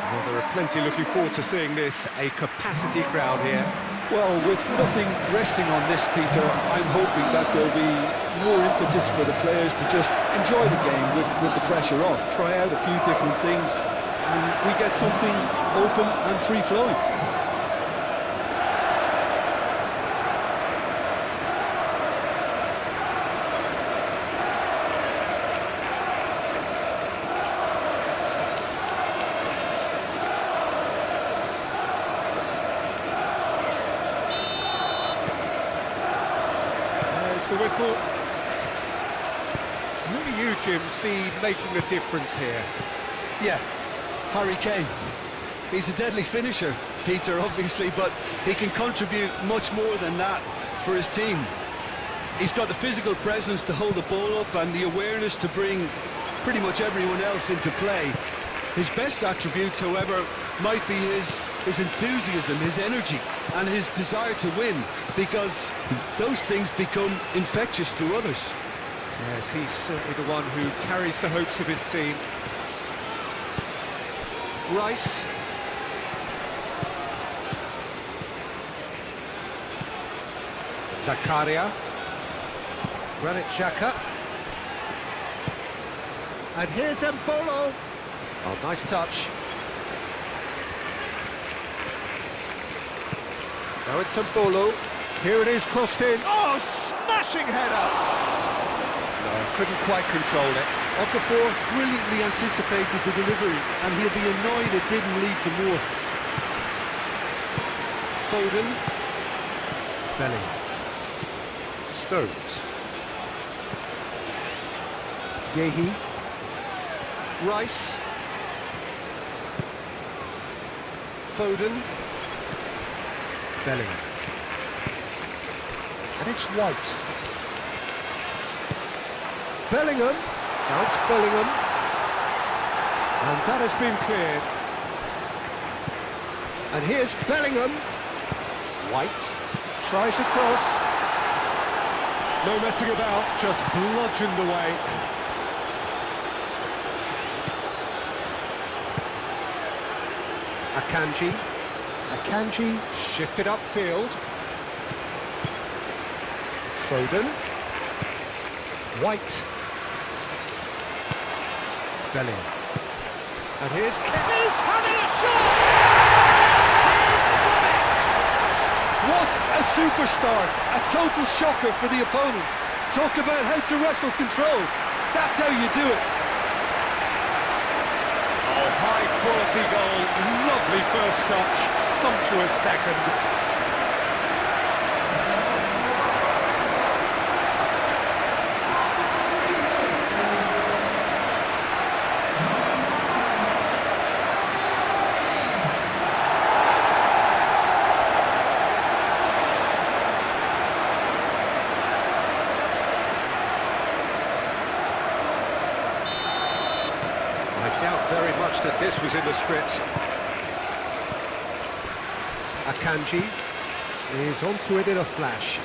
Well, there are plenty looking forward to seeing this, a capacity crowd here. Well, with nothing resting on this, Peter, I'm hoping that there'll be more impetus for the players to just enjoy the game with the pressure off, try out a few different things, and we get something open and free-flowing. The whistle. Who do you, Jim, see making the difference here? Yeah, Harry Kane. He's a deadly finisher, Peter, obviously, but he can contribute much more than that for his team. He's got the physical presence to hold the ball up and the awareness to bring pretty much everyone else into play. His best attributes, however, might be his enthusiasm, his energy, and his desire to win, because those things become infectious to others. Yes, he's certainly the one who carries the hopes of his team. Rice. Zakaria. Granit Xhaka. And here's Mbolo. Oh, nice touch. Now it's Mbolo. Here it is, crossed in. Oh, smashing header! No, couldn't quite control it. Okafor brilliantly anticipated the delivery, and he'll be annoyed it didn't lead to more. Foden. Bellingham. Stones. Gehi. Rice. Foden. Bellingham. And it's White. Bellingham. Now it's Bellingham. And that has been cleared. And here's Bellingham. White. Tries a cross. No messing about, just bludgeoned away. Akanji shifted upfield. Foden. White. Bellingham. And here's He's having a shot! He's got it! What a super start! A total shocker for the opponents. Talk about how to wrestle control. That's how you do it. Oh, high-quality goal, lovely first touch, sumptuous second. I doubt very much that this was in the script. Akanji is onto it in a flash.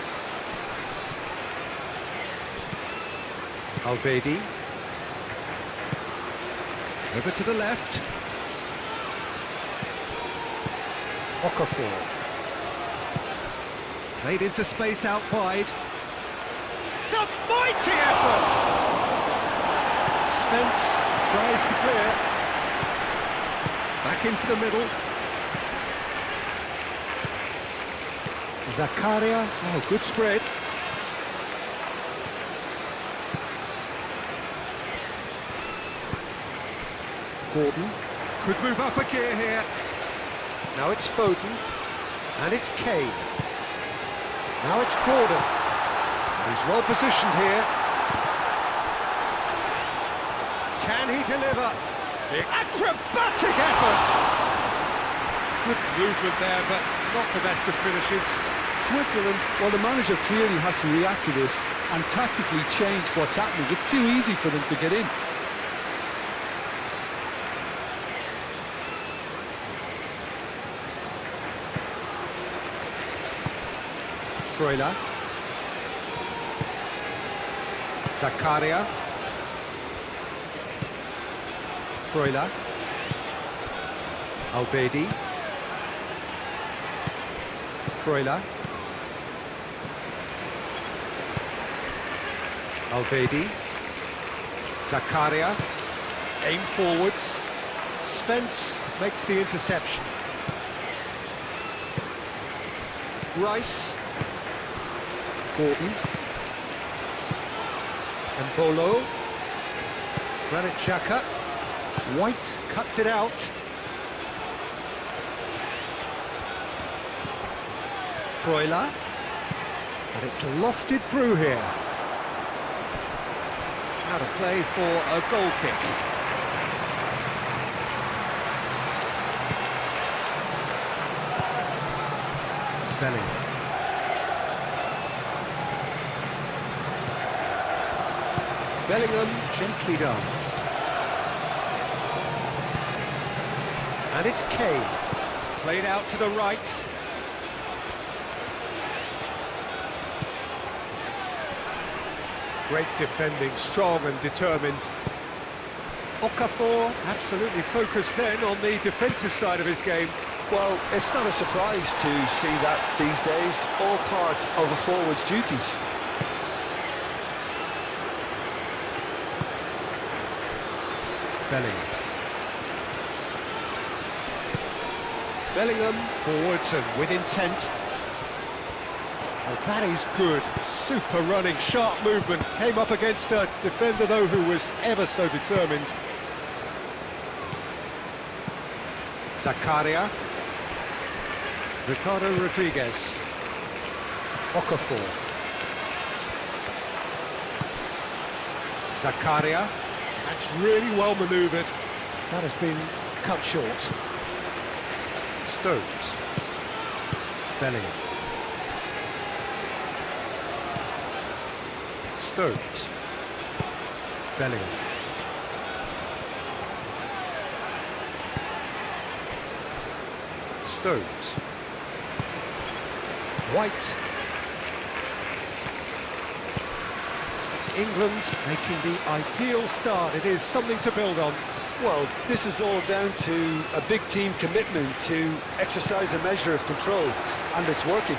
Alvedi. Over to the left. Okafor. Played into space out wide. It's a mighty effort! Spence tries to clear. Back into the middle. Zakaria. Oh, good spread. Gordon could move up a gear here. Now it's Foden. And it's Kane. Now it's Gordon. He's well positioned here. Can he deliver? The acrobatic effort! Good movement there, but not the best of finishes. Switzerland, well, the manager clearly has to react to this and tactically change what's happening. It's too easy for them to get in. Freuler. Zakaria. Freuler. Alvedi. Freuler. Alvedi. Zakaria. Aim forwards. Spence makes the interception. Rice. Gordon. And Bolo. Granit Xhaka. White cuts it out. Freuler. And it's lofted through here. Out of play for a goal kick. Bellingham. Bellingham gently done. And it's Kane. Played out to the right. Great defending, strong and determined. Okafor absolutely focused then on the defensive side of his game. Well, it's not a surprise to see that these days, all part of a forward's duties. Bellingham. Bellingham forwards and with intent. Oh, that is good. Super running, sharp movement. Came up against a defender, though, who was ever so determined. Zakaria. Ricardo Rodriguez. Okafor. Zakaria. That's really well manoeuvred. That has been cut short. Stones. Bellingham. Stones. Bellingham. Stones. White. England making the ideal start. It is something to build on. Well, this is all down to a big team commitment to exercise a measure of control, and it's working.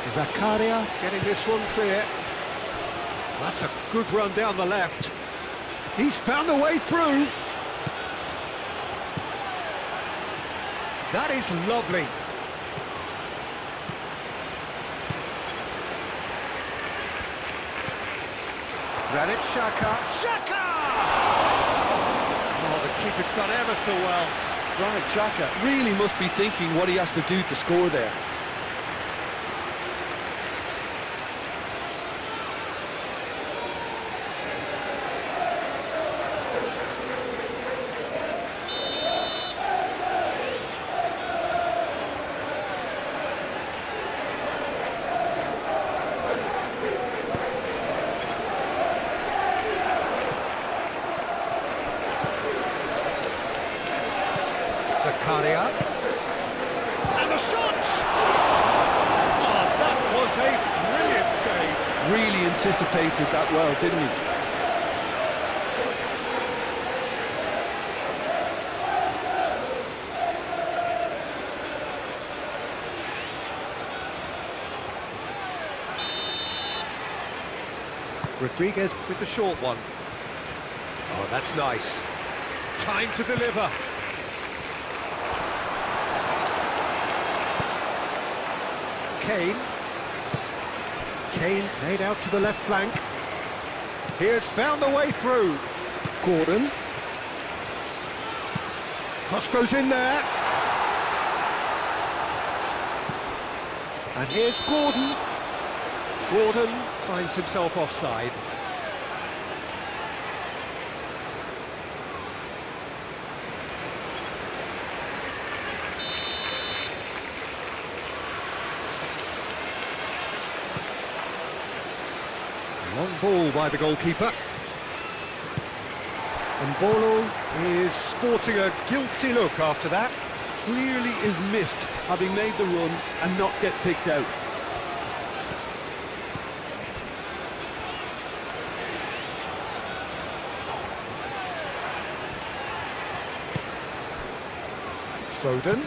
Zakaria getting this one clear. That's a good run down the left. He's found a way through. That is lovely. Granit Xhaka. Xhaka! Oh, the keeper's done ever so well. Granit Xhaka really must be thinking what he has to do to score there. Zakaria. And the shot! Oh, that was a brilliant save. Really anticipated that well, didn't he? Rodriguez with the short one. Oh, that's nice. Time to deliver. Kane. Kane played out to the left flank. He has found the way through. Gordon. Cross goes in there. And here's Gordon. Gordon finds himself offside. Long ball by the goalkeeper. And Bolo is sporting a guilty look after that. Clearly is miffed, having made the run and not get picked out. Foden.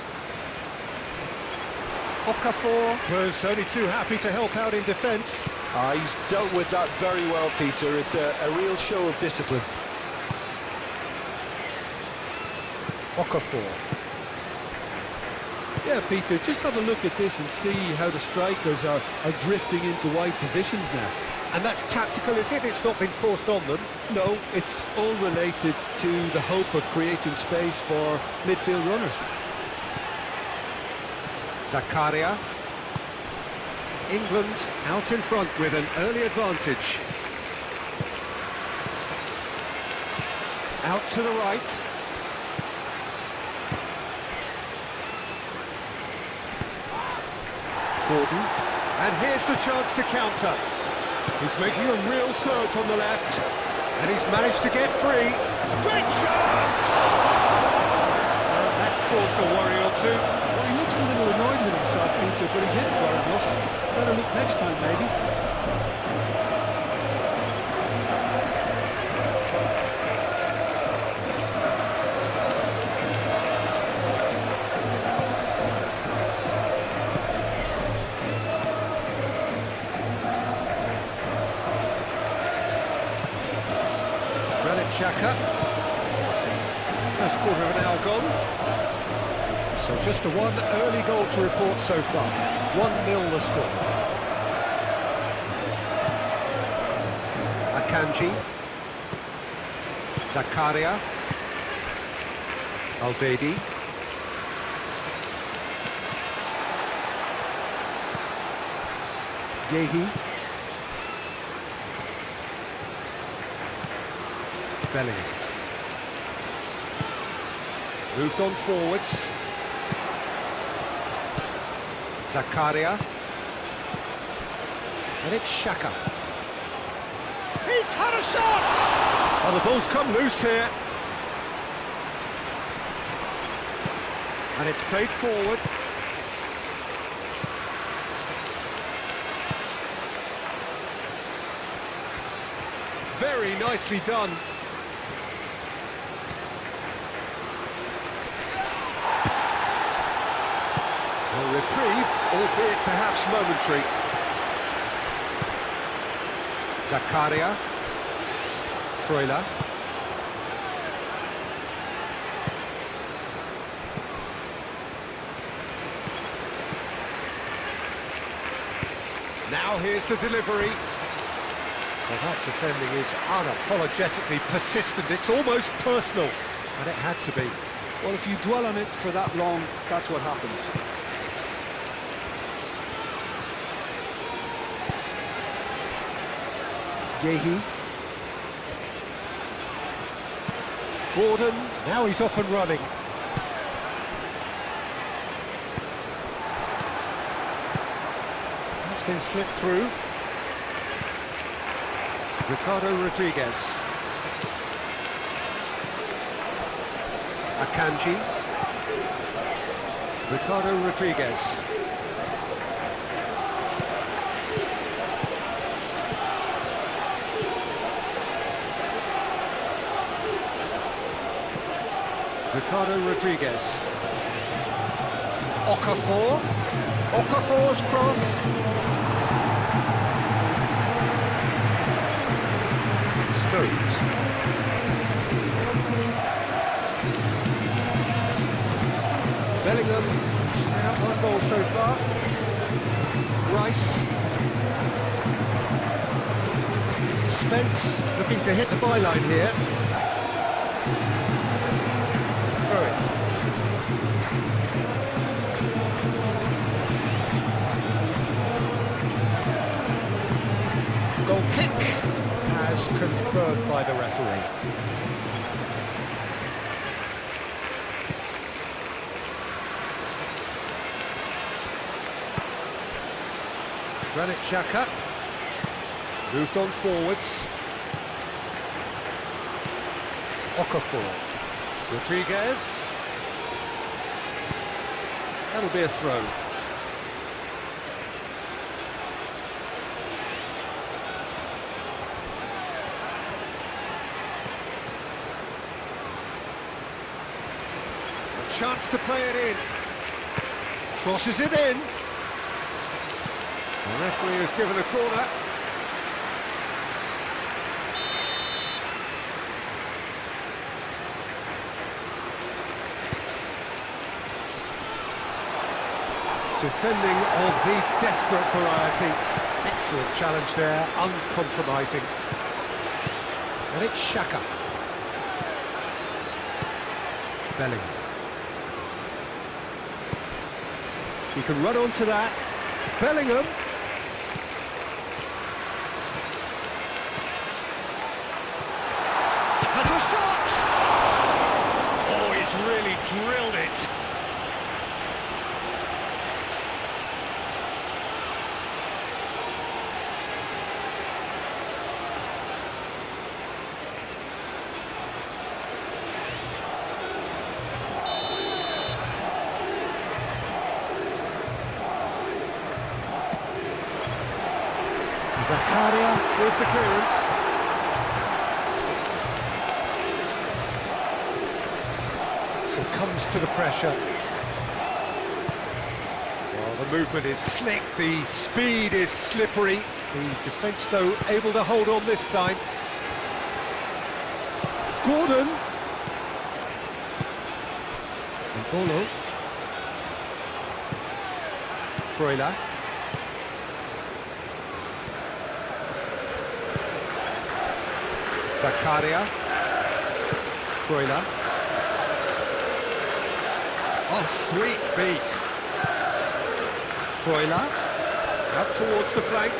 Okafor was only too happy to help out in defence. He's dealt with that very well, Peter. It's a real show of discipline. Okafor. Yeah, Peter, just have a look at this and see how the strikers are drifting into wide positions now. And that's tactical, is it? It's not been forced on them. No, it's all related to the hope of creating space for midfield runners. Zakaria. England out in front with an early advantage. Out to the right. Gordon. And here's the chance to counter. He's making a real surge on the left. And he's managed to get free. Great chance! That's caused a worry or two. Well, he looks a little annoyed with himself, Peter, but he hit it well enough. Better look next time, maybe. Xhaka. First quarter of an hour gone. So just the one early goal to report so far. 1-0 the score. Akanji. Zakaria. Alvedi. Yehi. Bellingham. Moved on forwards. Zakaria. And it's Xhaka. He's had a shot! Oh, the ball's come loose here. And it's played forward. Very nicely done. A reprieve, albeit perhaps momentary. Zakaria. Freuler. Now here's the delivery. Well, that defending is unapologetically persistent. It's almost personal, and it had to be. Well, if you dwell on it for that long, that's what happens. Yehi. Gordon, now he's off and running. That's been slipped through. Ricardo Rodriguez. Akanji. Ricardo Rodriguez. Ricardo Rodriguez. Okafor. Okafor's cross. Stones. Bellingham set up one goal so far. Rice. Spence looking to hit the byline here. Throw it. Goal kick as confirmed by the referee. Granit Xhaka moved on forwards. Okafor. Rodriguez. That'll be a throw. A chance to play it in. Crosses it in. The referee has given a corner. Defending of the desperate variety. Excellent challenge there, uncompromising. And it's Xhaka. Bellingham. You can run onto that. Bellingham. Has a shot! Oh, he's really drilled it. Zakaria with the clearance. Succumbs to the pressure. Well, the movement is slick, the speed is slippery. The defence, though, able to hold on this time. Gordon. And Bolo. Freuler. Zakaria. Freuler. Oh, sweet feet. Freuler. Up towards the flank.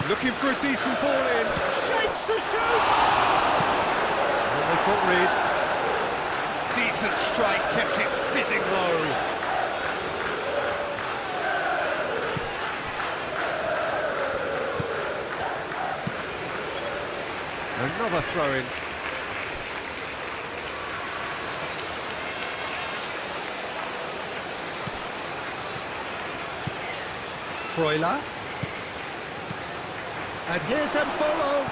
Looking for a decent ball in. Shapes to shoot! And they caught Reed. Decent strike, kept it fizzing low. Another throw-in. Freuler. And here's Mbolo.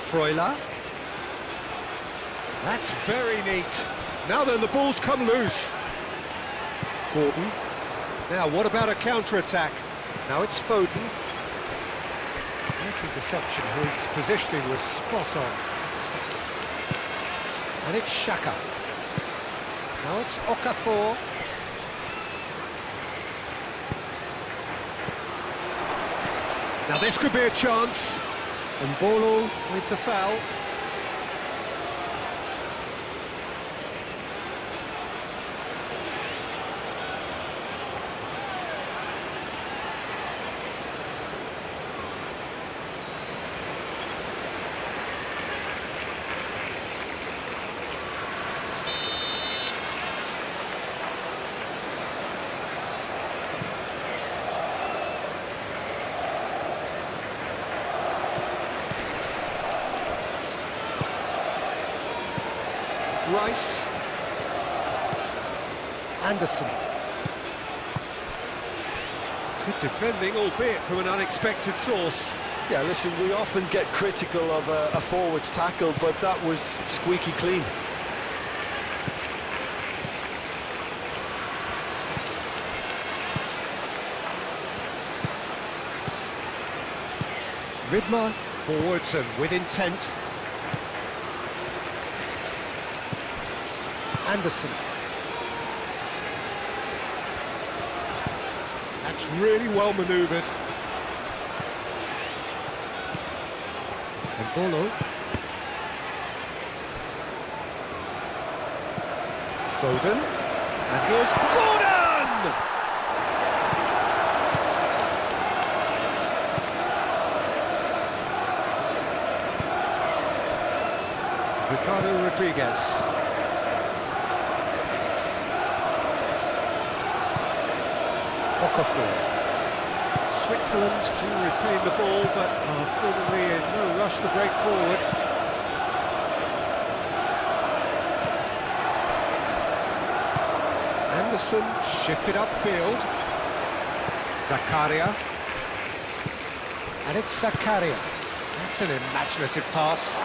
Freuler. That's very neat. Now then, the ball's come loose. Gordon. Now, what about a counter-attack? Now it's Foden. Nice interception, his positioning was spot on. And it's Xhaka. Now it's Okafor. Now this could be a chance. And Bolo with the foul. Rice. Anderson. Good defending, albeit from an unexpected source. Yeah, listen, we often get critical of a forward's tackle, but that was squeaky clean. Vidmar forwards and with intent. Anderson. That's really well manoeuvred. And Bolo. Foden. And here's Gordon! Ricardo Rodriguez. Okafor. Switzerland to retain the ball, but are seemingly in no rush to break forward. Anderson shifted upfield. Zakaria. And it's Zakaria. That's an imaginative pass.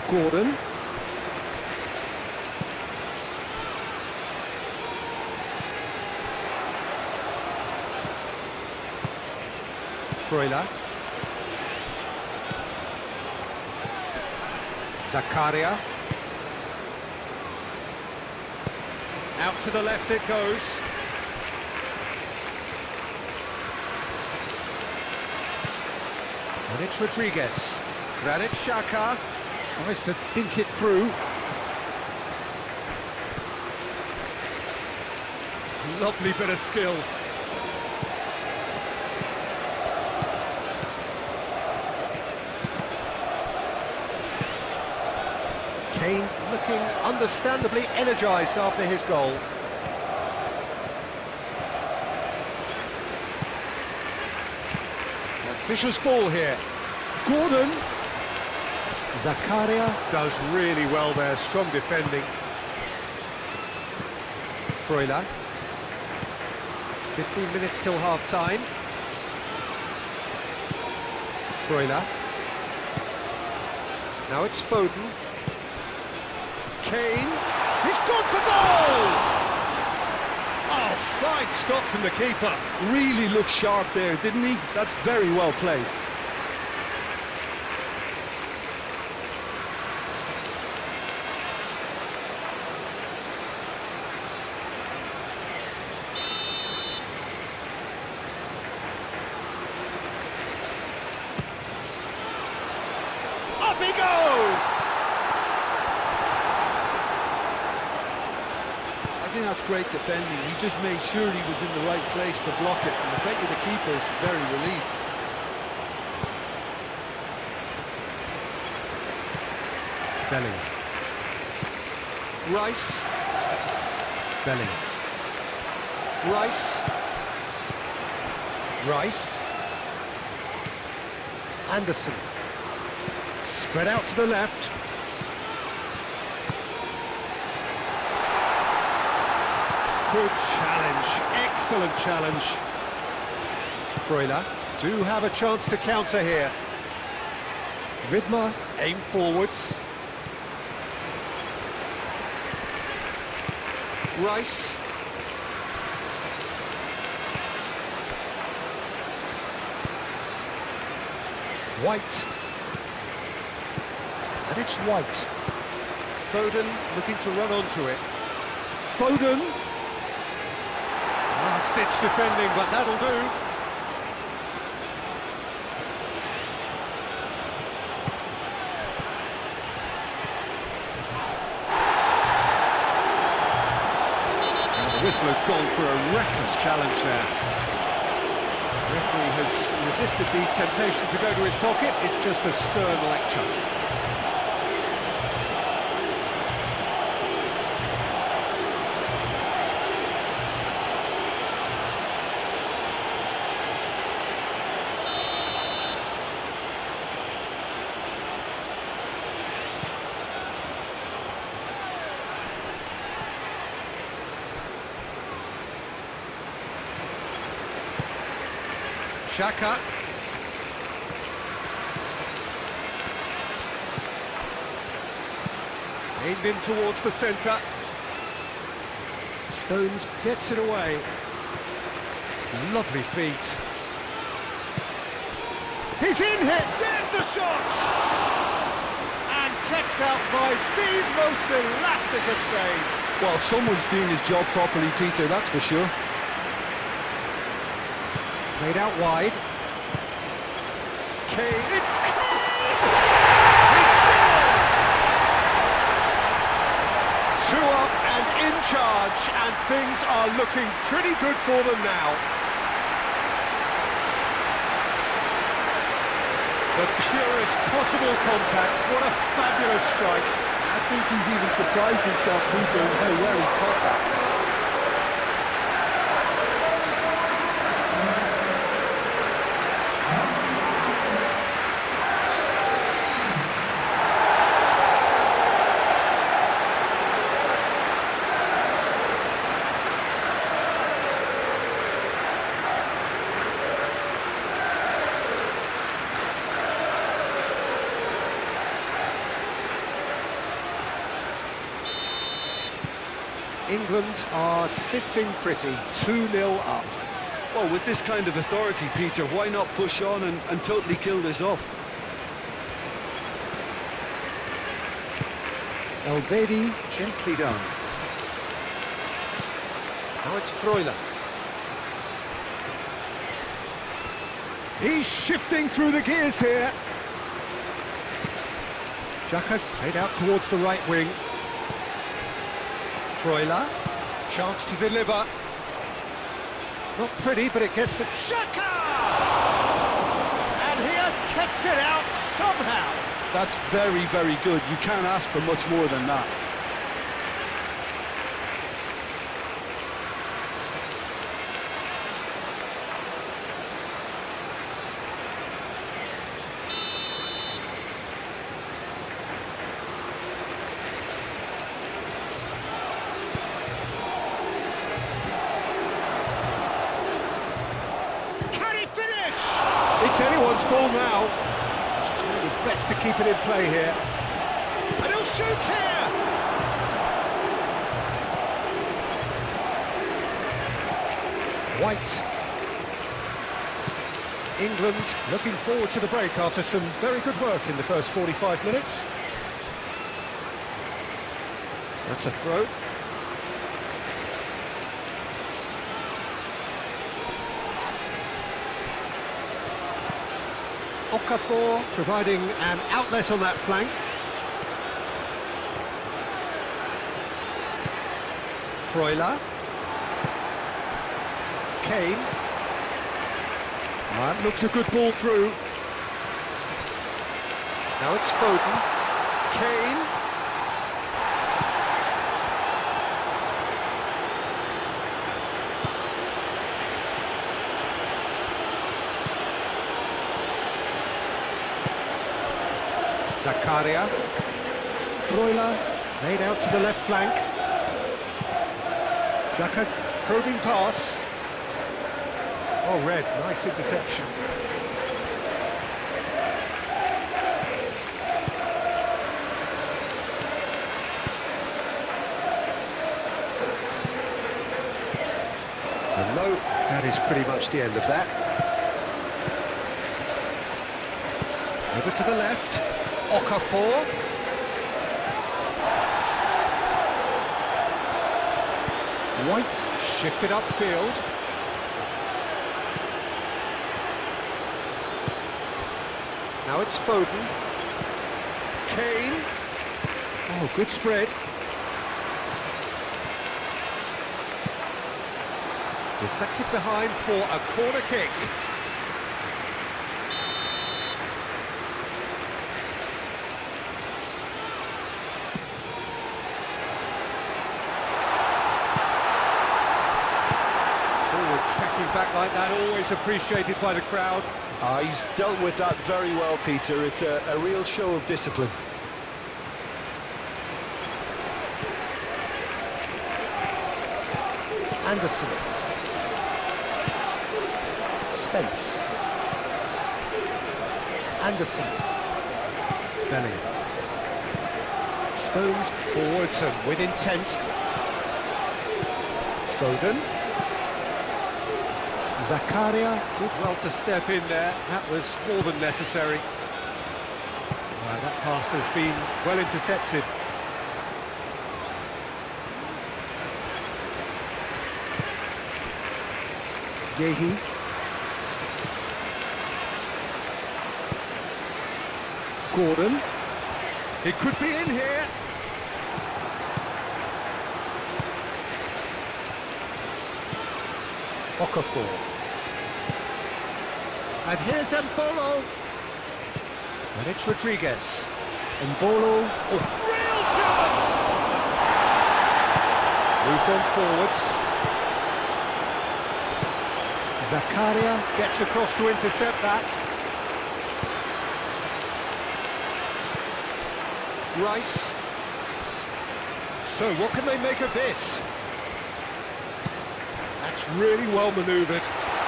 Gordon. Freuler. Zakaria. Out to the left it goes. And it's Rodriguez. Granit Xhaka tries to dink it through. Lovely bit of skill. Kane looking understandably energised after his goal. Ambitious ball here. Gordon. Zakaria does really well there, strong defending. Freuler. 15 minutes till half-time. Freuler. Now it's Foden. Kane. He's gone for goal! Oh, fine stop from the keeper. Really looked sharp there, didn't he? That's very well played. Up he goes! I think that's great defending. He just made sure he was in the right place to block it, and I bet you the keeper's very relieved. Bellingham. Rice. Bellingham. Rice. Rice. Anderson. Spread out to the left. Good challenge, excellent challenge. Freuler do have a chance to counter here. Vidmar aim forwards. Rice. White. And it's White. Foden looking to run onto it. Foden. Last-ditch defending, but that'll do. And the whistle has gone for a reckless challenge there. The referee has resisted the temptation to go to his pocket. It's just a stern lecture. Xhaka. Aimed in towards the centre. Stones gets it away. Lovely feet. He's in here! There's the shot! And kept out by the most elastic of saves. Well, someone's doing his job properly, Peter, that's for sure. Played out wide. Kane, it's Kane! He scored! 2 up and in charge, and things are looking pretty good for them now. The purest possible contact, what a fabulous strike. I think he's even surprised himself, Peter, in how well he caught that. England are sitting pretty, 2-0 up. Well, with this kind of authority, Peter, why not push on and totally kill this off? Elvedi, gently done. Now it's Freuler. He's shifting through the gears here. Xhaka played out towards the right wing. Freuler, chance to deliver. Not pretty, but it gets the Xhaka! And he has kept it out somehow. That's very, very good. You can't ask for much more than that. It's anyone's ball now. He's trying his best to keep it in play here. And he'll shoot here! White. England looking forward to the break after some very good work in the first 45 minutes. That's a throw. Okafor providing an outlet on that flank. Freuler. Kane. That looks a good ball through. Now it's Foden. Kane. Zakaria. Freuler laid out to the left flank. Xhaka probing pass. Oh, Red, nice interception. And no, that is pretty much the end of that. Over to the left. Okafor. White shifted upfield. Now it's Foden. Kane. Oh, good spread. Deflected behind for a corner kick. Tracking back like that, always appreciated by the crowd. He's dealt with that very well, Peter. It's a real show of discipline. Anderson. Spence. Anderson. Bellingham. Stones forwards and with intent. Foden. Zakaria did well to step in there, that was more than necessary. That pass has been well intercepted. Yehi. Gordon. It could be in here. Okafor. And here's Mbolo. And it's Rodriguez. Mbolo. Oh, real chance! Moved on forwards. Zakaria gets across to intercept that. Rice. So what can they make of this? That's really well manoeuvred.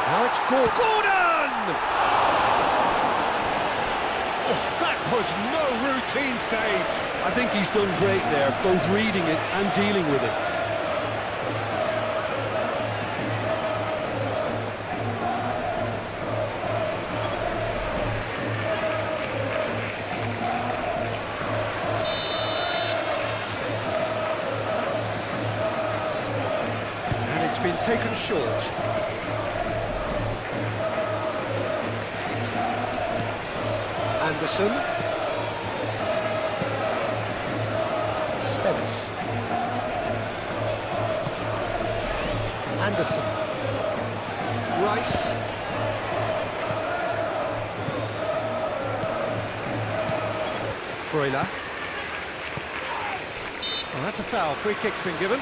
Now it's Gordon! Oh, that was no routine save. I think he's done great there, both reading it and dealing with it. It's been taken short. Anderson. Spence. Anderson. Rice. Freuler. Oh, that's a foul. Free kick's been given.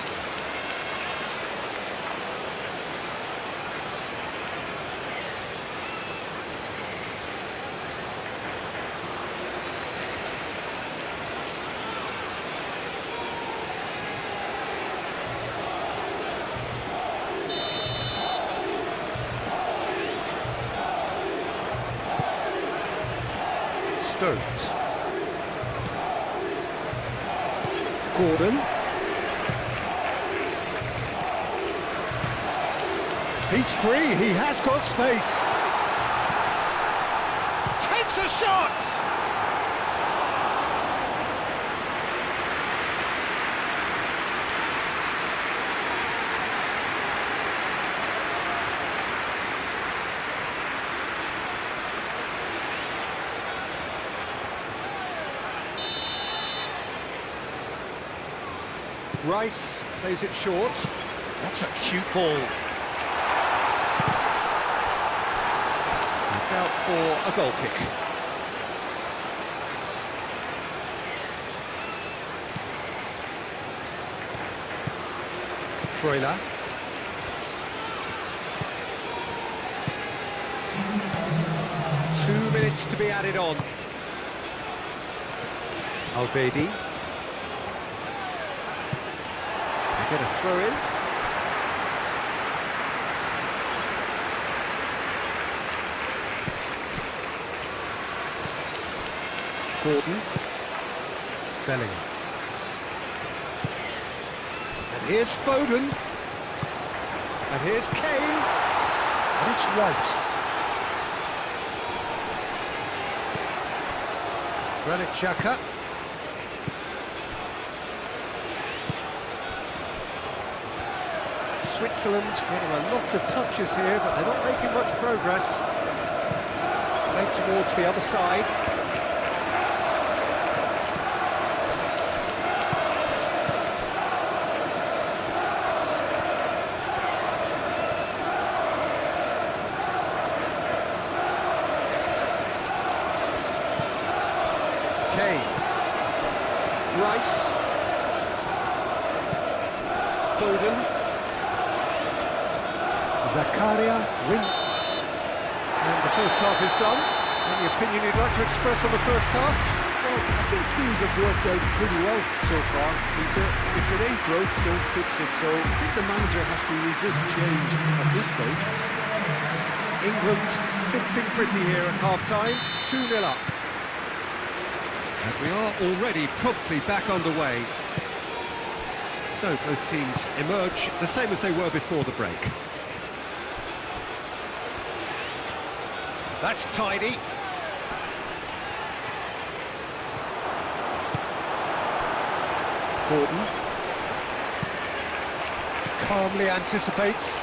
Stones. Gordon. He's free, he has got space. Takes a shot! Rice plays it short. That's a cute ball. It's out for a goal kick. Freuler. Two minutes to be added on. Alvedi. Get a throw in. Gordon. Bellingham. And here's Foden. And here's Kane. And it's White. Granit Xhaka. Switzerland getting a lot of touches here, but they're not making much progress. Played towards the other side. Kane. Rice. Foden. Zakaria, win. And the first half is done. Any opinion you'd like to express on the first half? Well, I think things have worked out pretty well so far, Peter. If it ain't broke, don't fix it. So I think the manager has to resist change at this stage. England sitting pretty here at half-time, 2-0 up. And we are already promptly back underway. So both teams emerge the same as they were before the break. That's tidy. Gordon. Calmly anticipates.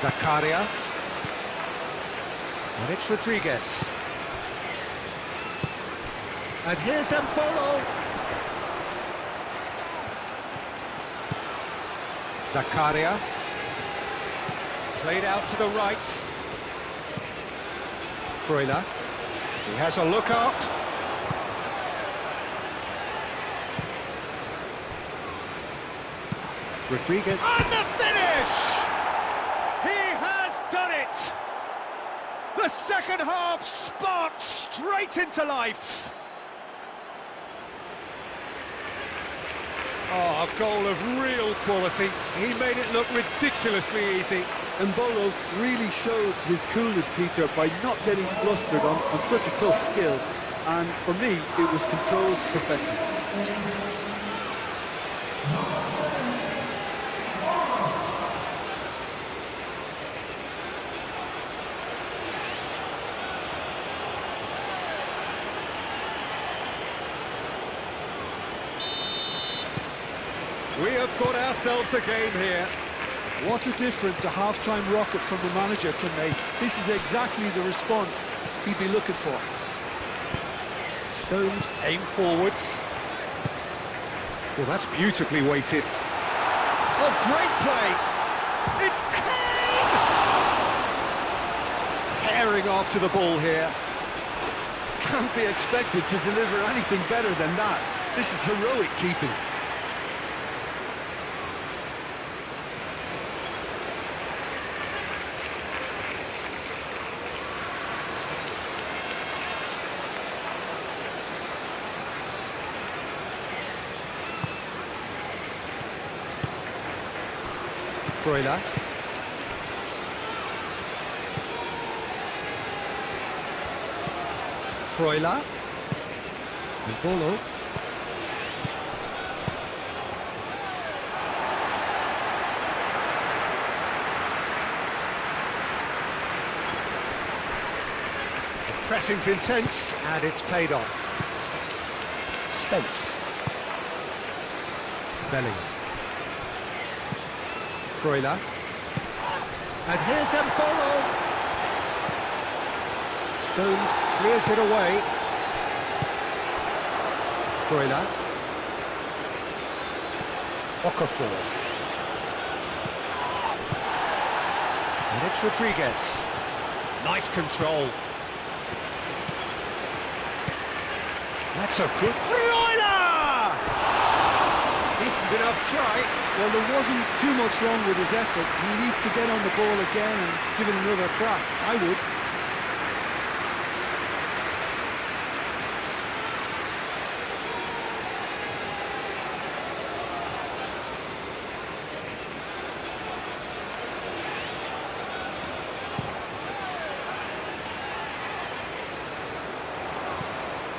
Zakaria. And it's Rodriguez. And here's Mbolo. Zakaria. Played out to the right. Freuler. He has a look out. Rodriguez. And the finish! He has done it! The second half sparked straight into life. Oh, a goal of real quality. He made it look ridiculously easy. Mbolo really showed his coolness, Peter, by not getting flustered on such a tough skill. And for me, it was controlled perfection. We have got ourselves a game here. What a difference a half-time rocket from the manager can make. This is exactly the response he'd be looking for. Stones aim forwards. Well, that's beautifully weighted. Oh, great play! It's Kane! Herring after the ball here. Can't be expected to deliver anything better than that. This is heroic keeping. Freuler. Freuler. And Bolo. The pressing's intense, and it's paid off. Spence. Bellingham. Freuler. And here's Embolo. Stones clears it away. Freuler. Okafor. And it's Rodriguez. Nice control. That's a good... Freuler! Decent enough try. Well, there wasn't too much wrong with his effort. He needs to get on the ball again and give it another crack. I would.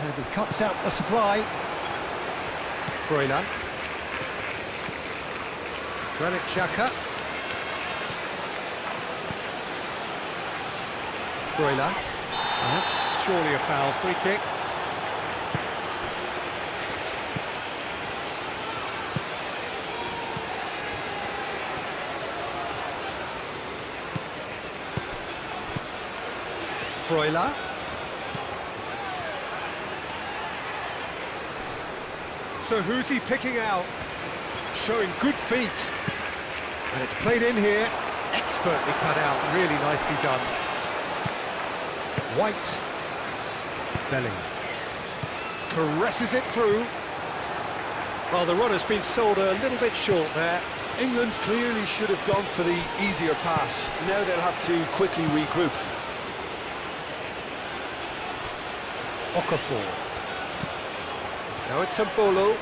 And he cuts out the supply. Freuler. Granit Xhaka. Freuler. And that's surely a foul. Free kick. Freuler. So who's he picking out? Showing good feet. And it's played in here. Expertly cut out. Really nicely done. White. Bellingham. Caresses it through. Well, the run has been sold a little bit short there. England clearly should have gone for the easier pass. Now they'll have to quickly regroup. Okafor. Now it's Embolo.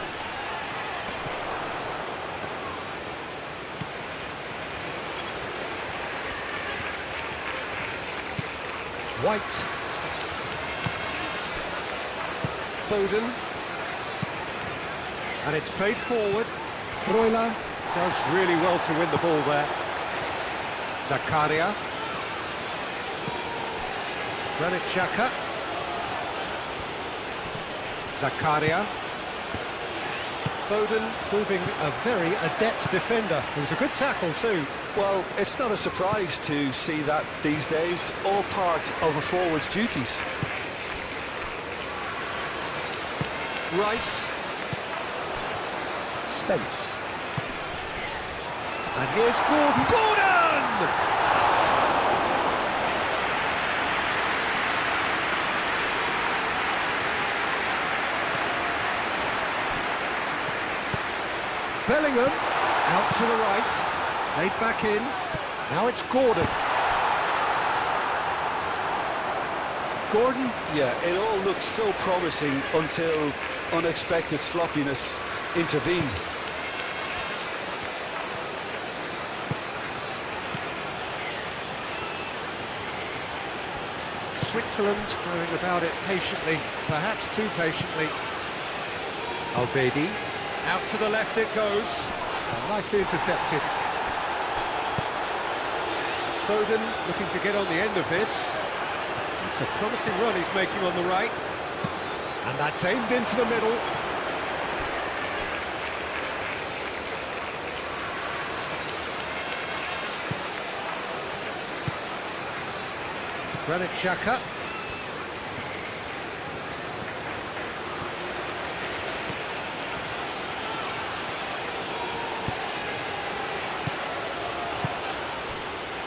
White. Foden. And it's played forward. Freuler does really well to win the ball there. Zakaria. Granit Xhaka. Zakaria. Foden proving a very adept defender. It was a good tackle too. Well, it's not a surprise to see that these days, all part of a forward's duties. Rice. Spence. And here's Gordon. Gordon! Bellingham, out to the right, played back in, now it's Gordon. Gordon, yeah, it all looked so promising until unexpected sloppiness intervened. Switzerland going about it patiently, perhaps too patiently. Alvedi. Out to the left it goes. And nicely intercepted. Foden looking to get on the end of this. It's a promising run he's making on the right. And that's aimed into the middle. Granit Xhaka.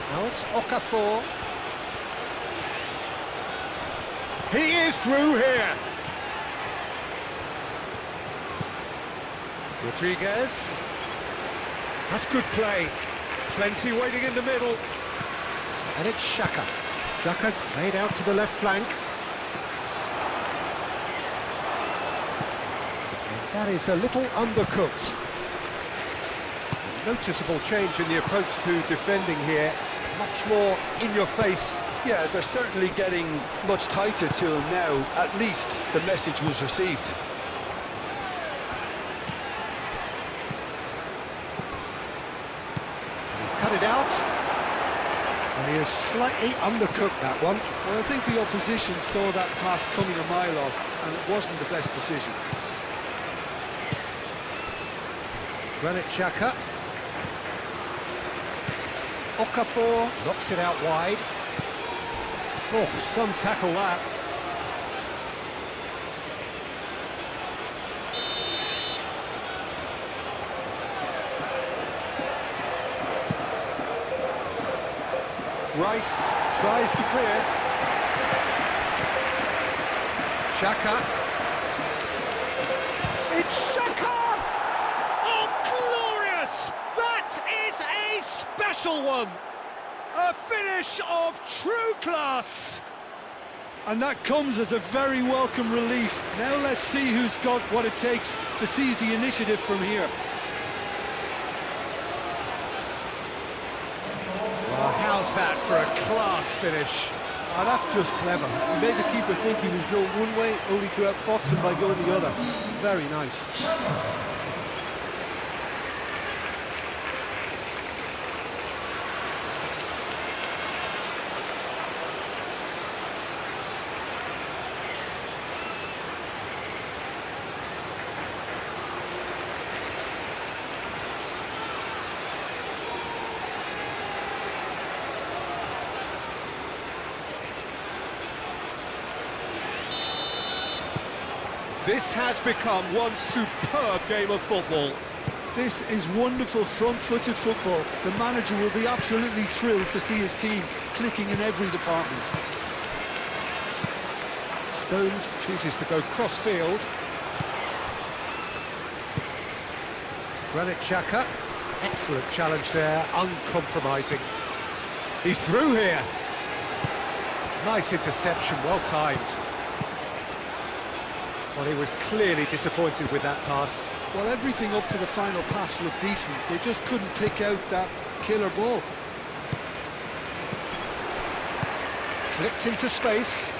Now it's Okafor. He is through here. Rodriguez. That's good play. Plenty waiting in the middle. And it's Xhaka. Xhaka played out to the left flank. And that is a little undercooked. A noticeable change in the approach to defending here. Much more in your face. Yeah, they're certainly getting much tighter to him now. At least the message was received. He's cut it out. And he has slightly undercooked that one. Well, I think the opposition saw that pass coming a mile off, and it wasn't the best decision. Granit Xhaka. Okafor knocks it out wide. Oh, some tackle that. Rice tries to clear. Xhaka. It's Xhaka! Oh, glorious! That is a special one! A finish of true class! And that comes as a very welcome relief. Now let's see who's got what it takes to seize the initiative from here. Well, how's that for a class finish? Oh, that's just clever. He made the keeper think he was going one way, only to outfox him by going the other. Very nice. This has become one superb game of football. This is wonderful front-footed football. The manager will be absolutely thrilled to see his team clicking in every department. Stones chooses to go cross-field. Granit Xhaka, excellent challenge there, uncompromising. He's through here. Nice interception, well timed. Well, he was clearly disappointed with that pass. Well, everything up to the final pass looked decent. They just couldn't pick out that killer ball. Clipped into space.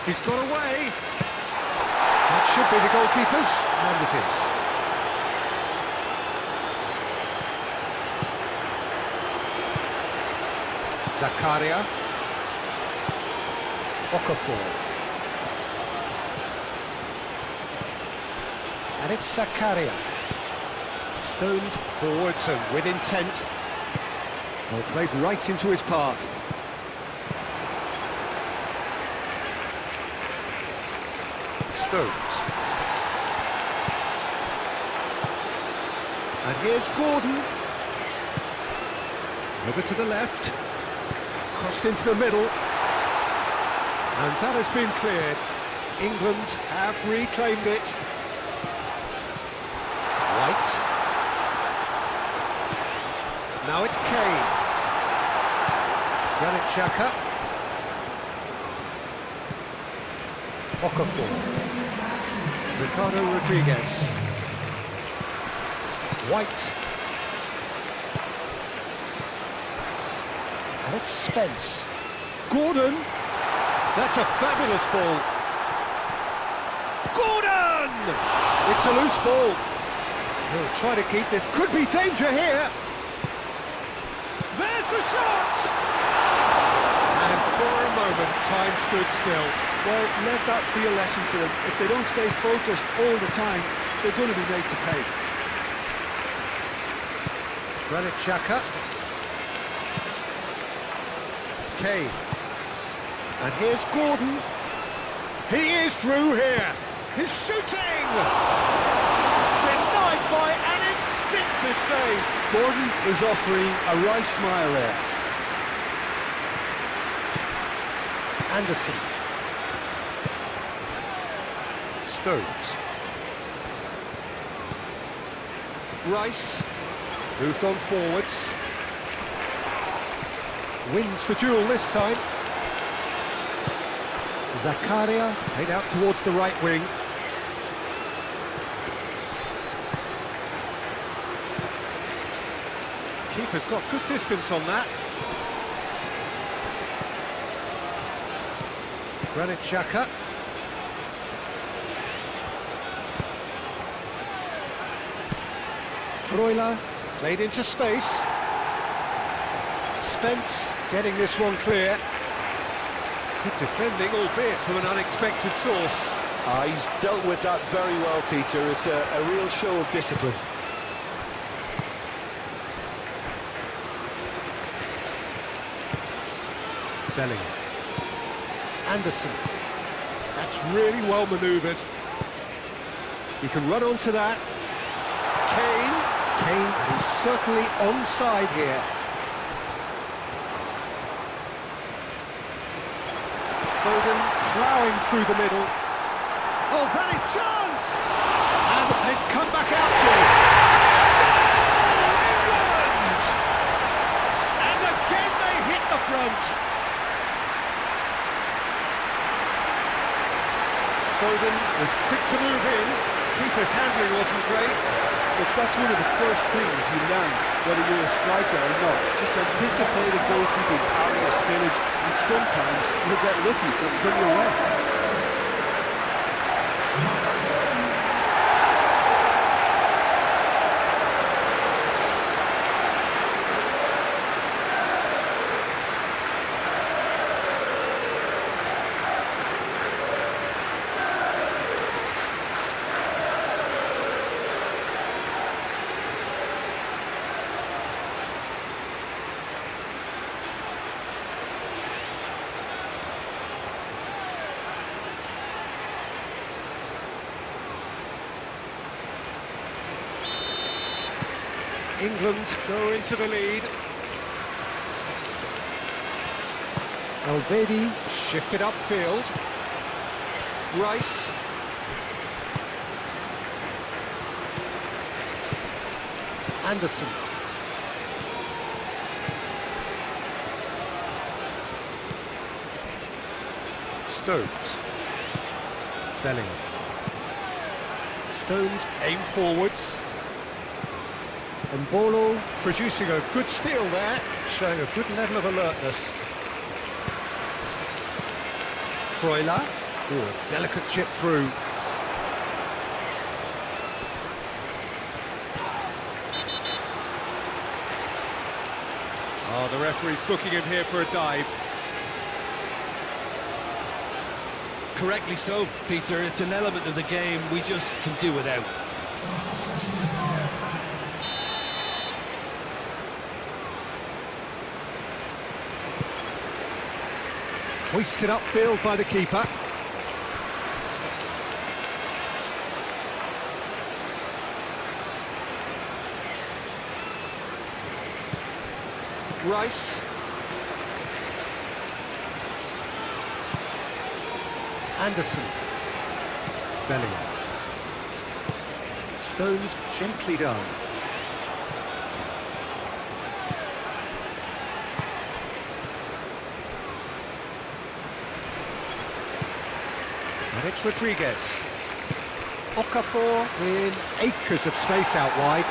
He's got away. That should be the goalkeeper's, and it is. Zakaria. Okafor. And it's Zakaria. Stones forwards and with intent. Well, played right into his path. Stones. And here's Gordon. Over to the left. Crossed into the middle. And that has been cleared. England have reclaimed it. White. Now it's Kane. Granit Xhaka. Okafor. Ricardo Rodriguez. White. And it's Spence. Gordon. That's a fabulous ball. Gordon! It's a loose ball. He'll try to keep this. Could be danger here. There's the shot! And for a moment, time stood still. Well, let that be a lesson to them. If they don't stay focused all the time, they're going to be made to pay. Granit Xhaka. Kane. And here's Gordon. He is through here. He's shooting! Denied by an instinctive save. Gordon is offering a right smile there. Anderson. Stones. Rice. Moved on forwards. Wins the duel this time. Zakaria played out towards the right wing. Keeper's got good distance on that. Granit Xhaka. Freuler played into space. Spence getting this one clear. Good defending, albeit from an unexpected source. He's dealt with that very well, Peter. It's a real show of discipline. Bellingham. Anderson. That's really well manoeuvred. You can run onto that. Kane, he's certainly onside here. Foden ploughing through the middle. Oh, that is chance! And it's come back out to Goal, England! And again they hit the front. Foden was quick to move in. Keeper's handling wasn't great. But that's one of the first things you learn, whether you're a striker or not. Just anticipate a goalkeeping parry or spillage, and sometimes you'll get lucky when you're away. England go into the lead. Elvedi shifted upfield. Rice. Anderson. Stones. Bellingham. Stones aim forwards. And Bolo producing a good steal there, showing a good level of alertness. Freuler, oh, delicate chip through. Oh, the referee's booking him here for a dive. Correctly so, Peter. It's an element of the game we just can do without. Hoisted upfield by the keeper. Rice. Anderson. Bellingham. Stones gently done. And it's Rodriguez. Okafor in acres of space out wide.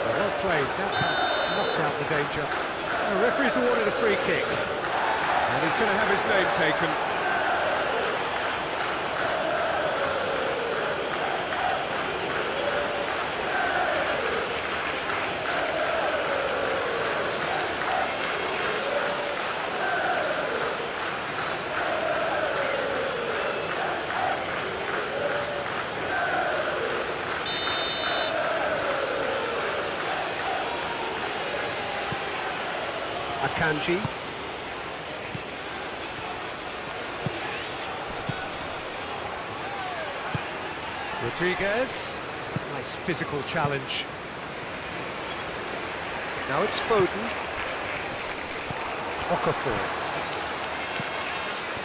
Well played, that has knocked out the danger. The referee's awarded a free kick. And he's going to have his name taken. Akanji. Rodriguez. Nice physical challenge. Now it's Foden. Okafor.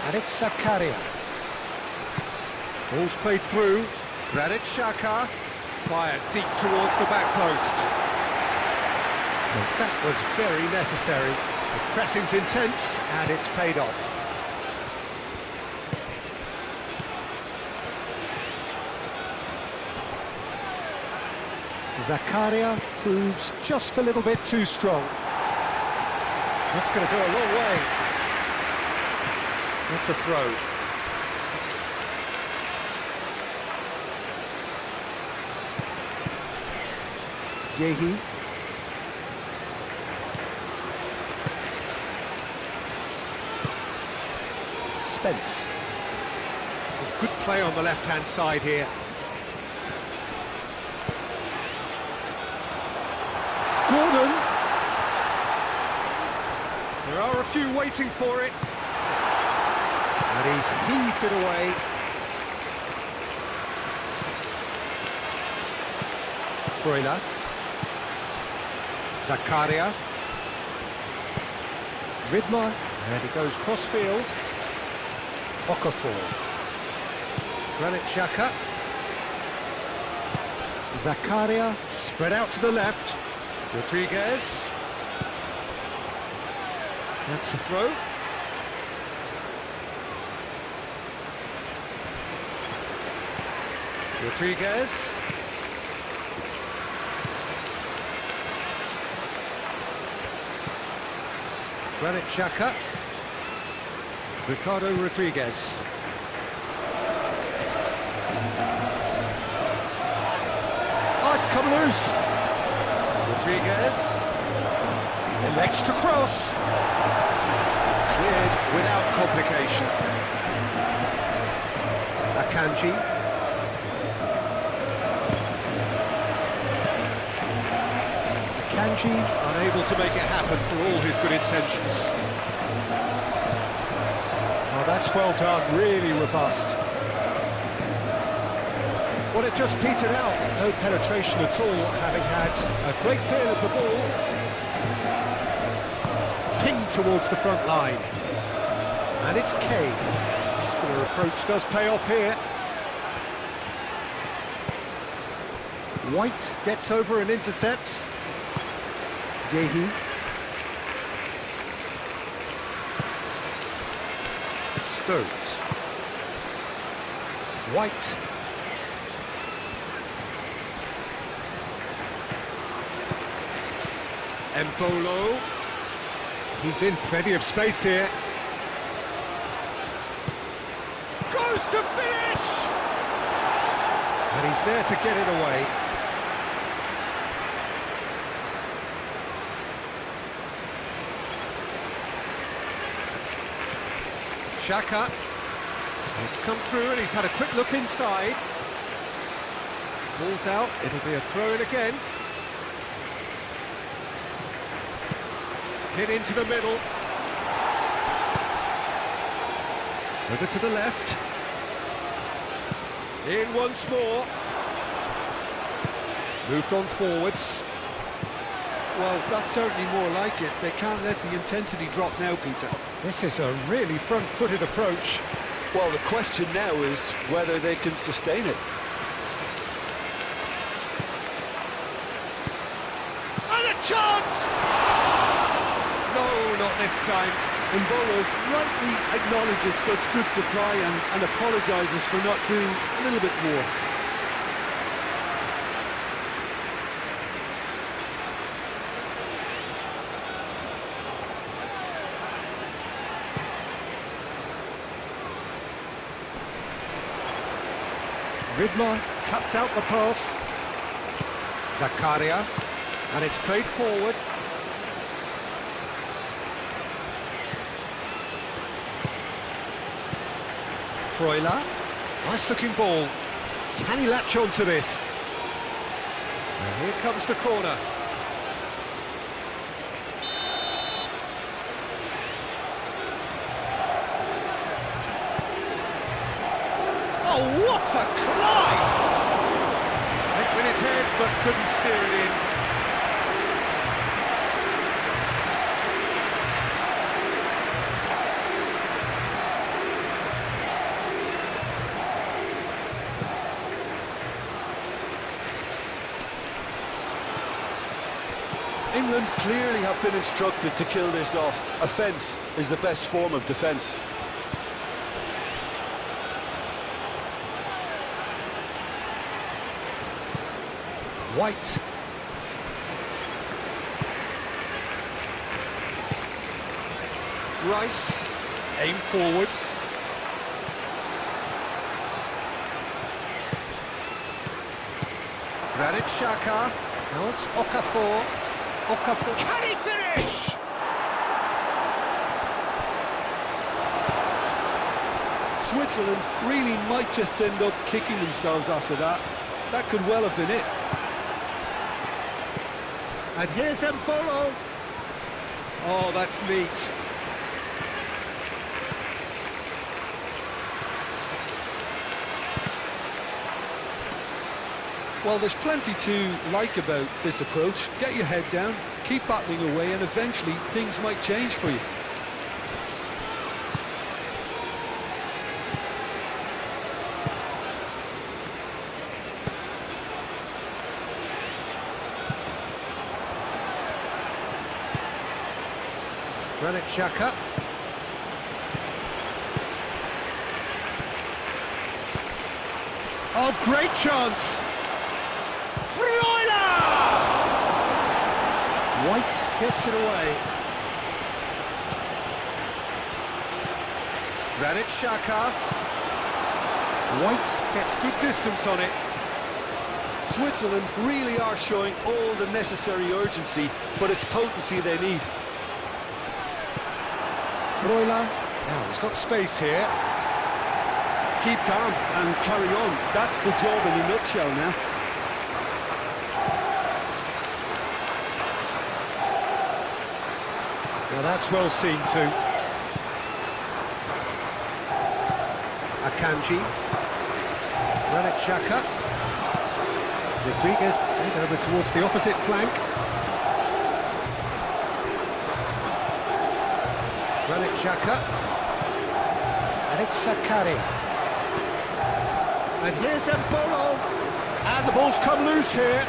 And it's Zakaria. Ball's played through. Granit Xhaka. Fired deep towards the back post. Well, that was very necessary. The pressing's intense and it's paid off. Zakaria proves just a little bit too strong. That's going to go a long way. That's a throw. Yehi. Spence. Good play on the left-hand side here. Gordon. There are a few waiting for it. And he's heaved it away. Freuler. Zakaria. Vidmar. And he goes cross-field. Okafor. Granit Xhaka. Zakaria. Spread out to the left. Rodriguez. That's the throw. Rodriguez. Granit Xhaka. Ricardo Rodriguez. Oh, it's come loose. Rodriguez elects to cross. Cleared without complication. Akanji. Akanji unable to make it happen for all his good intentions. Oh, that's well done, really robust. Well, it just petered out, no penetration at all, having had a great deal of the ball. Pinged towards the front line. And it's Kane. Muscular approach does pay off here. White gets over and intercepts. Yehi. Stones. White. Embolo. He's in plenty of space here. Goes to finish! And he's there to get it away. Xhaka. It's come through and he's had a quick look inside. Ball's out, it'll be a throw-in again. Hit into the middle. Over to the left. In once more. Moved on forwards. Well, that's certainly more like it. They can't let the intensity drop now, Peter. This is a really front-footed approach. Well, the question now is whether they can sustain it. And a chance! No, not this time. Embolo rightly acknowledges such good supply and apologises for not doing a little bit more. Vidmar cuts out the pass. Zakaria, and it's played forward. Freuler, nice looking ball. Can he latch on to this? And here comes the corner. What a climb! Went with his head, but couldn't steer it in. England clearly have been instructed to kill this off. Offence is the best form of defence. White. Rice. Aim forwards. Granit Xhaka. Now it's Okafor. Okafor. Can he finish? Switzerland really might just end up kicking themselves after that. That could well have been it. And here's Mbolo. Oh, that's neat. Well, there's plenty to like about this approach. Get your head down, keep battling away, and eventually things might change for you. Granit Xhaka. Oh, great chance! White gets it away. Granit Xhaka. White gets good distance on it. Switzerland really are showing all the necessary urgency, but it's potency they need. Freuler. Now he's got space here. Keep calm and carry on. That's the job in a nutshell now. Now that's well seen too. Akanji. Granit Xhaka. Rodriguez played over towards the opposite flank. Granit Xhaka. And it's Sakari. And here's Mbolo. And the ball's come loose here.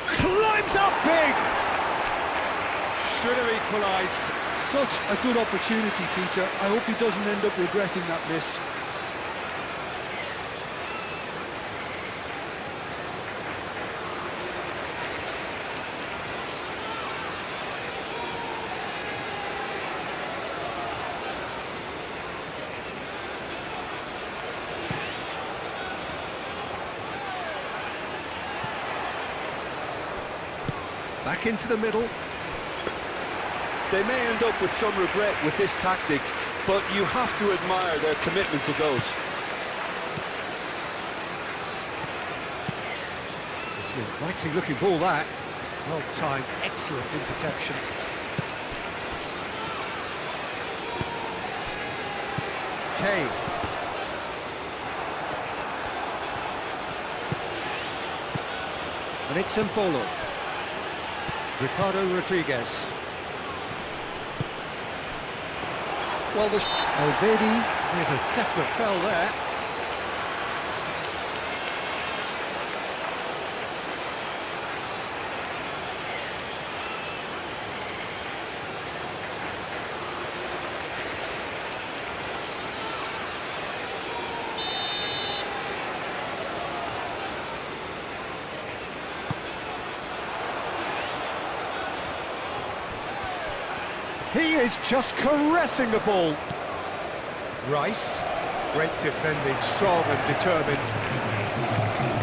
Climbs up big! Should have equalised. Such a good opportunity, Peter. I hope he doesn't end up regretting that miss. Back into the middle. They may end up with some regret with this tactic, but you have to admire their commitment to goals. It's an inviting looking ball, that. Well timed, excellent interception. Kane. And it's Mbolo. Ricardo Rodriguez. Well, there's Elvedi with a definite foul there. He is just caressing the ball. Rice. Great defending, strong and determined.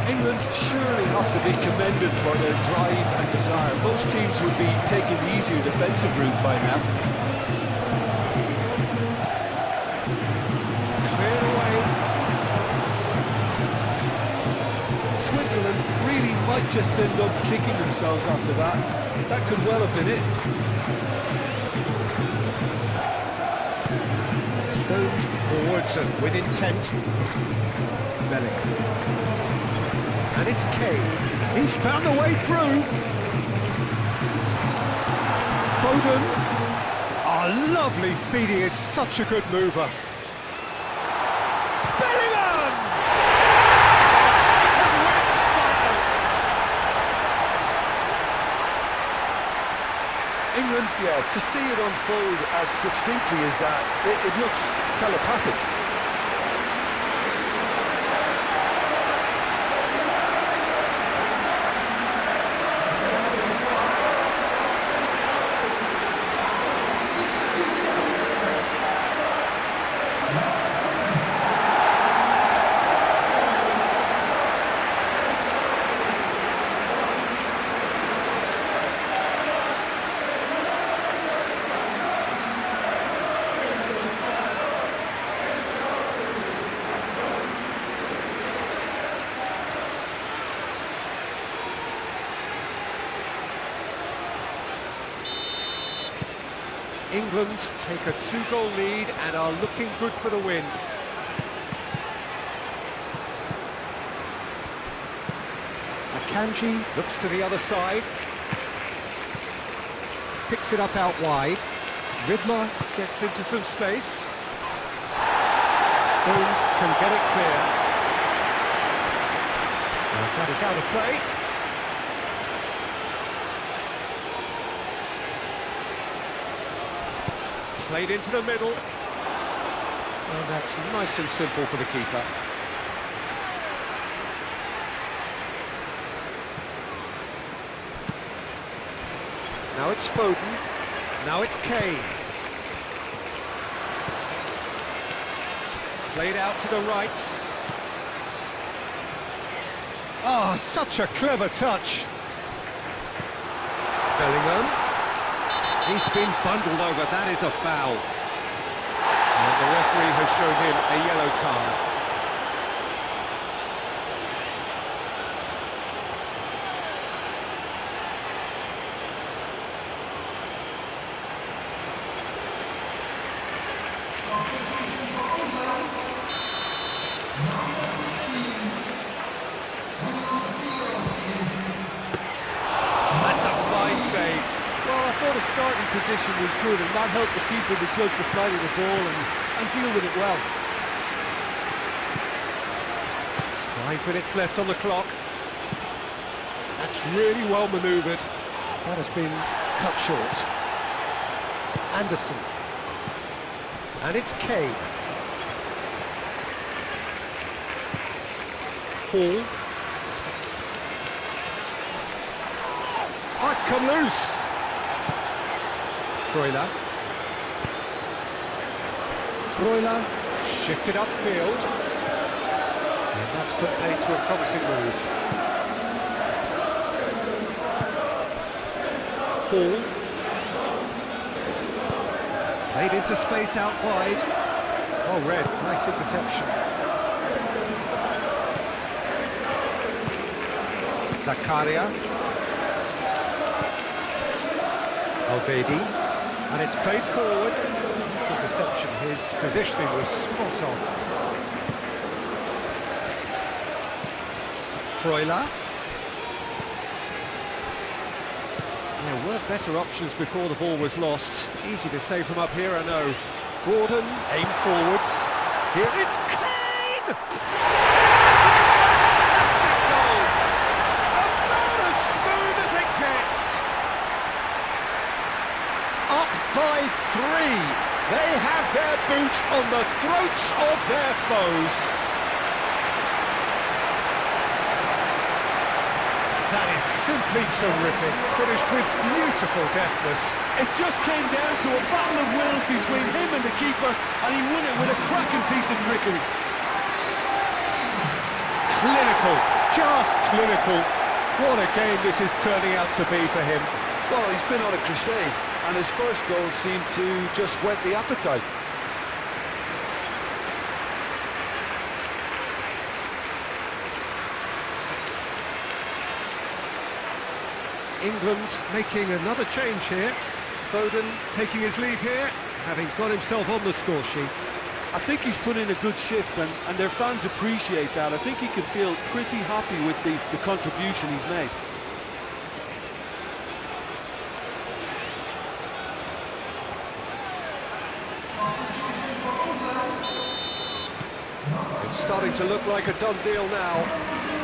England surely have to be commended for their drive and desire. Most teams would be taking the easier defensive route by now. Cleared away. Switzerland really might just end up kicking themselves after that. That could well have been it. Stones forwards and with intent. Bellingham. And it's Kane. He's found a way through. Foden. Oh, lovely feed. He is such a good mover. Bellingham! Second win style. England, yeah, to see it unfold as succinctly as that, it looks telepathic. England take a 2-goal lead and are looking good for the win. Akanji looks to the other side. Picks it up out wide. Vidmar gets into some space. Stones can get it clear. And that is out of play. Played into the middle. And that's nice and simple for the keeper. Now it's Foden. Now it's Kane. Played out to the right. Oh, such a clever touch. Bellingham. He's been bundled over, that is a foul. And the referee has shown him a yellow card. Substitution for England. Number 16. Coming on the field is... That's a fine save. Well, I thought the starting position was good, and that helped the keeper to judge the flight of the ball and deal with it well. 5 minutes left on the clock. That's really well manoeuvred. That has been cut short. Anderson. And it's Kane. Hall. Oh, it's come loose. Freuler. Freuler shifted upfield. And that's put paid to a promising move. Hall. Played into space out wide. Oh, Red, nice interception. Zakaria. Alvedi. And it's played forward. This interception, his positioning was spot on. Freuler. There were better options before the ball was lost. Easy to save from up here, I know. Gordon, aim forwards. Here it's Kane! Fantastic goal! About as smooth as it gets. Up by 3. They have their boot on the throats of their foes. That is simply terrific, finished with beautiful deftness. It just came down to a battle of wills between him and the keeper, and he won it with a cracking piece of trickery. Clinical, just clinical. What a game this is turning out to be for him. Well, he's been on a crusade, and his first goal seemed to just whet the appetite. England making another change here. Foden taking his leave here, having got himself on the score sheet. I think he's put in a good shift, and their fans appreciate that. I think he can feel pretty happy with the contribution he's made. Substitution for England. It's starting to look like a done deal now.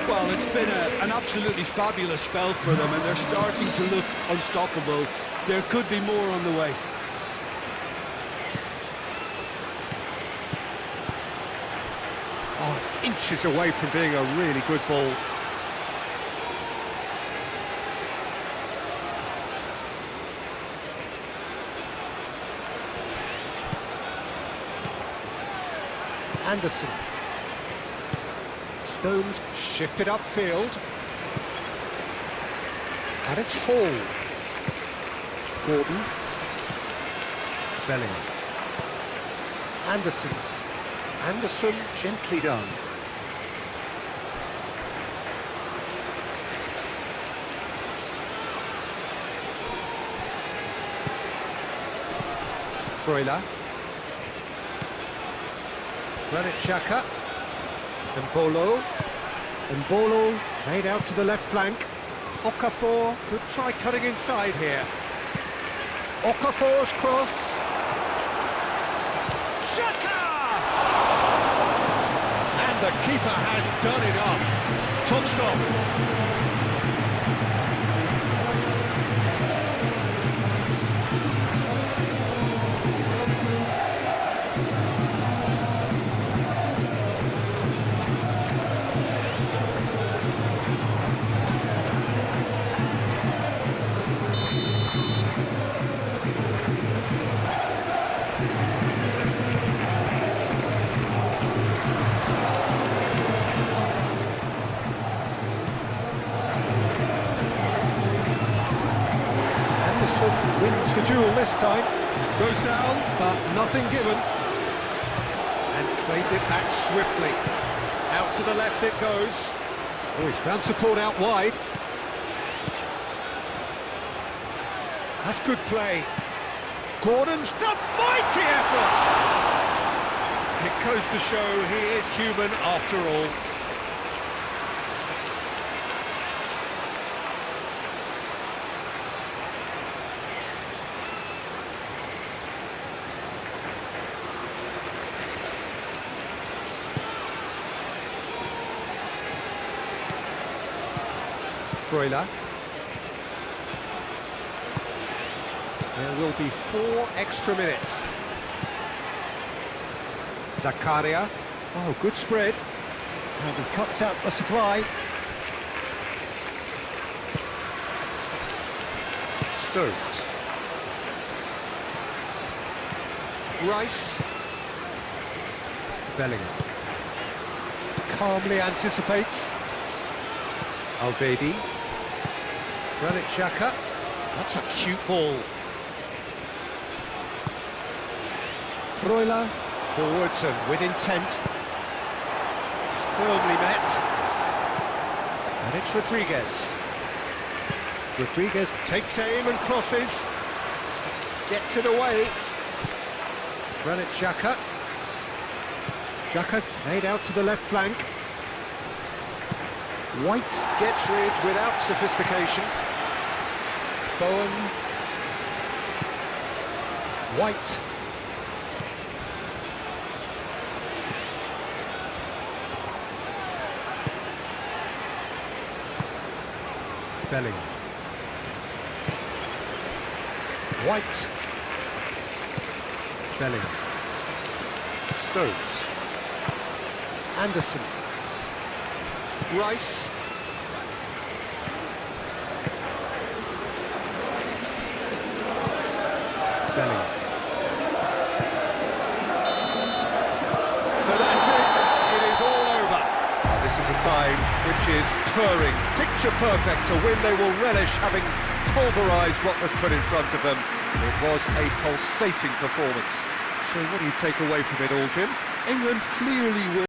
Well, it's been an absolutely fabulous spell for them, and they're starting to look unstoppable. There could be more on the way. Oh, it's inches away from being a really good ball. Anderson. Stones shifted upfield. And it's Hall. Gordon. Bellingham. Anderson. Anderson, gently done. Freuler. Granit Xhaka. Mbolo. Mbolo played out to the left flank. Okafor could try cutting inside here. Okafor's cross. Xhaka! And the keeper has done enough. Top stop. Wins the duel this time. Goes down, but nothing given. And claimed it back swiftly. Out to the left it goes. Oh, he's found support out wide. That's good play. Gordon, it's a mighty effort! It goes to show he is human after all. Freuler. There will be 4 extra minutes. Zakaria. Oh, good spread. And he cuts out the supply. Stones. Rice. Bellingham. Calmly anticipates. Alvedi. Granit Xhaka. That's a cute ball. Freuler. Forwards and with intent. Firmly met. And it's Rodriguez. Rodriguez takes aim and crosses. Gets it away. Granit Xhaka. Xhaka played out to the left flank. White gets rid without sophistication. Bowen. White. Bellingham. White. Bellingham. Stones. Anderson. Rice. Bellingham. So that's it. It is all over. This is a time, which is purring, picture perfect, a win they will relish, having pulverised what was put in front of them. It was a pulsating performance. So what do you take away from it all, Jim? England clearly will.